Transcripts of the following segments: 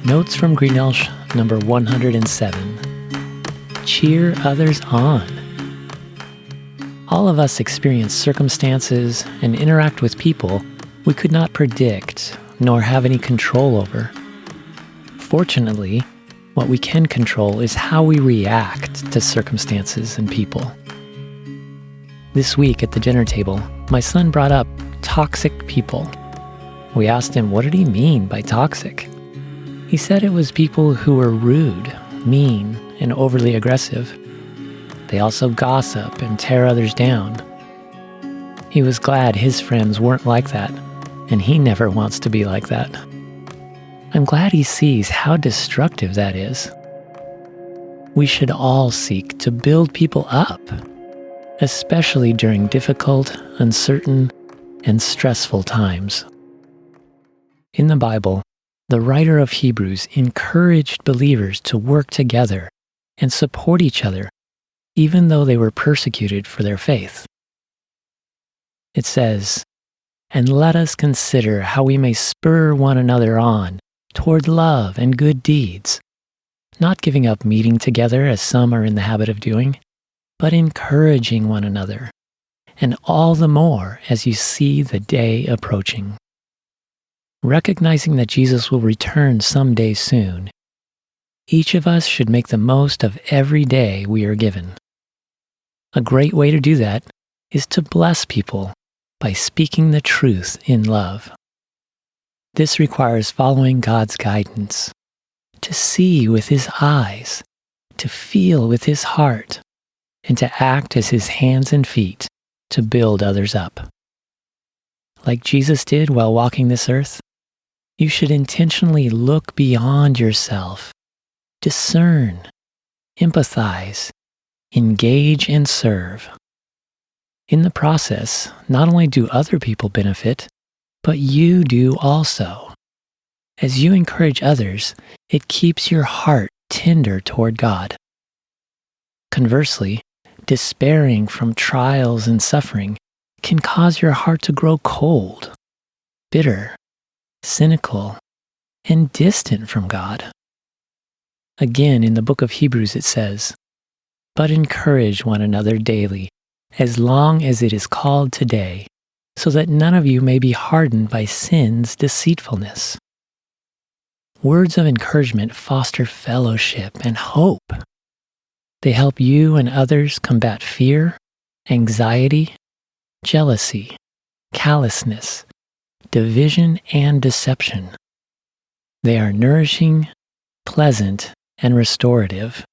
Notes from Greenelsh, number 107. Cheer others on. All of us experience circumstances and interact with people we could not predict nor have any control over. Fortunately, what we can control is how we react to circumstances and people. This week at the dinner table, my son brought up toxic people. We asked him what did he mean by toxic. He said it was people who were rude, mean, and overly aggressive. They also gossip and tear others down. He was glad his friends weren't like that, and he never wants to be like that. I'm glad he sees how destructive that is. We should all seek to build people up, especially during difficult, uncertain, and stressful times. In the Bible, the writer of Hebrews encouraged believers to work together and support each other, even though they were persecuted for their faith. It says, "And let us consider how we may spur one another on toward love and good deeds, not giving up meeting together as some are in the habit of doing, but encouraging one another, and all the more as you see the day approaching." Recognizing that Jesus will return someday soon, each of us should make the most of every day we are given. A great way to do that is to bless people by speaking the truth in love. This requires following God's guidance, to see with His eyes, to feel with His heart, and to act as His hands and feet to build others up. Like Jesus did while walking this earth, you should intentionally look beyond yourself, discern, empathize, engage, and serve. In the process, not only do other people benefit, but you do also. As you encourage others, it keeps your heart tender toward God. Conversely, despairing from trials and suffering can cause your heart to grow cold, bitter, cynical, and distant from God. Again, in the book of Hebrews it says, "But encourage one another daily, as long as it is called today, so that none of you may be hardened by sin's deceitfulness." Words of encouragement foster fellowship and hope. They help you and others combat fear, anxiety, jealousy, callousness, division, and deception. They are nourishing, pleasant, and restorative.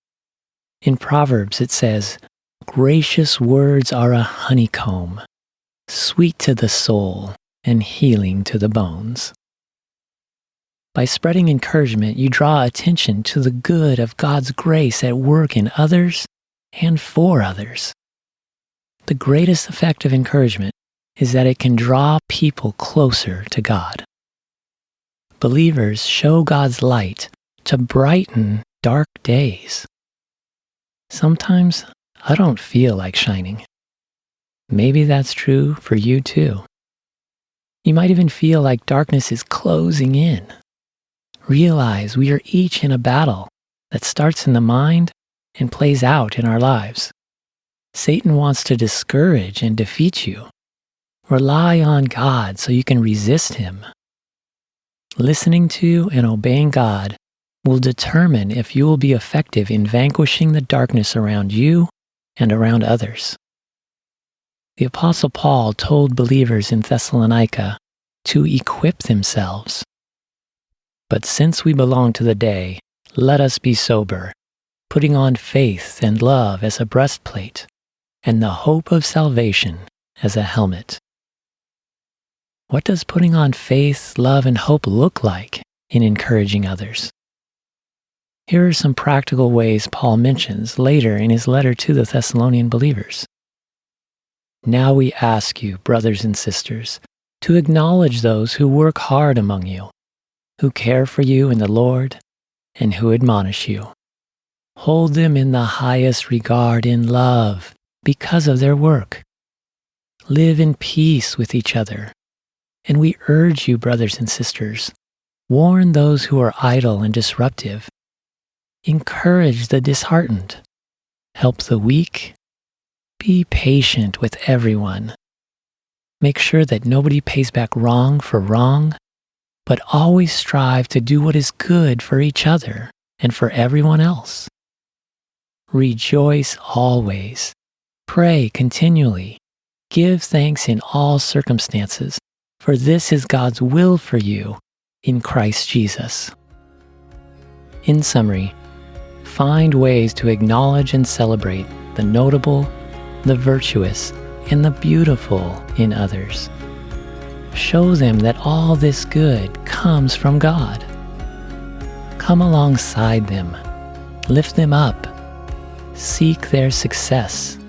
In Proverbs it says, "Gracious words are a honeycomb, sweet to the soul and healing to the bones." By spreading encouragement, you draw attention to the good of God's grace at work in others and for others. The greatest effect of encouragement is that it can draw people closer to God. Believers show God's light to brighten dark days. Sometimes I don't feel like shining. Maybe that's true for you too. You might even feel like darkness is closing in. Realize we are each in a battle that starts in the mind and plays out in our lives. Satan wants to discourage and defeat you. Rely on God so you can resist him. Listening to and obeying God will determine if you will be effective in vanquishing the darkness around you and around others. The Apostle Paul told believers in Thessalonica to equip themselves. "But since we belong to the day, let us be sober, putting on faith and love as a breastplate, and the hope of salvation as a helmet." What does putting on faith, love, and hope look like in encouraging others? Here are some practical ways Paul mentions later in his letter to the Thessalonian believers. "Now we ask you, brothers and sisters, to acknowledge those who work hard among you, who care for you in the Lord, and who admonish you. Hold them in the highest regard in love because of their work. Live in peace with each other. And we urge you, brothers and sisters, Warn those who are idle and disruptive. Encourage the disheartened. Help the weak. Be patient with everyone. Make sure that nobody pays back wrong for wrong, but always strive to do what is good for each other and for everyone else. Rejoice always. Pray continually. Give thanks in all circumstances, for this is God's will for you in Christ Jesus. In summary, find ways to acknowledge and celebrate the notable, the virtuous, and the beautiful in others. Show them that all this good comes from God. Come alongside them, lift them up, seek their success,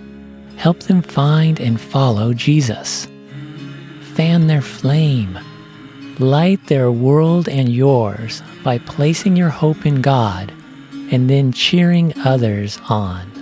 help them find and follow Jesus. Fan their flame, light their world and yours by placing your hope in God and then cheering others on.